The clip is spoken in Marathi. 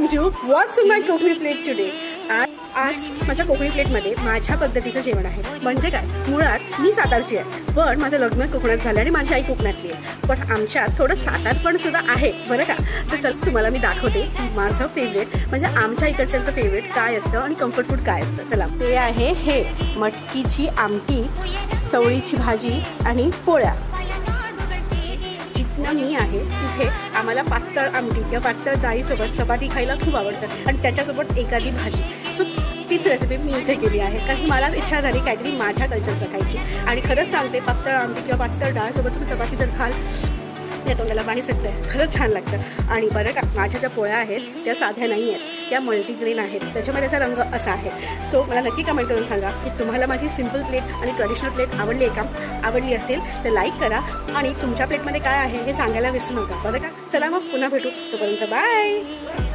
Welcome to what's in my Konkani plate today. आज माझ्या कोकणी प्लेटमध्ये माझ्या पद्धतीचं जेवण आहे। म्हणजे काय, मुळात मी सातारची आहे, पण माझं लग्न कोकणात झालं आणि माझी आई कोकणातली आहे, पण आमच्यात थोडं सातारपण सुद्धा आहे बरं का। तर चल तुम्हाला मी दाखवते माझं फेवरेट म्हणजे आमच्या इकडच्यांचं फेवरेट काय असतं आणि कम्फर्ट फूड काय असतं। चला, ते आहे हे मटकीची आमटी, चवळीची भाजी आणि पोळ्या। जिथनं मी आहे तिथे आम्हाला पातळ आमटी किंवा पातळ डाळीसोबत चपाती खायला खूप आवडतं आणि त्याच्यासोबत एखादी भाजी। सो तीच रेसिपी मी इथे केली आहे, कारण मलाच इच्छा झाली काहीतरी माझ्या कल्चरचं खायची। आणि खरंच सांगते, पातळ आमटी किंवा पातळ डाळीसोबत तुम्ही चपाती जर खाल, या तोंडाला पाणी सुटतं, खरंच छान लागतं। आणि बरं का, माझ्या ज्या पोळ्या आहेत त्या साध्या नाही आहेत, त्या मल्टीग्रेन आहेत, त्याच्यामध्ये त्याचा रंग असा आहे। सो मला नक्की कमेंट करून सांगा की तुम्हाला माझी सिम्पल प्लेट आणि ट्रेडिशनल प्लेट आवडली आहे का? आवडली असेल तर लाईक करा आणि तुमच्या प्लेटमध्ये काय आहे हे सांगायला विसरू नका बरं का। चला मग पुन्हा भेटू, तोपर्यंत बाय।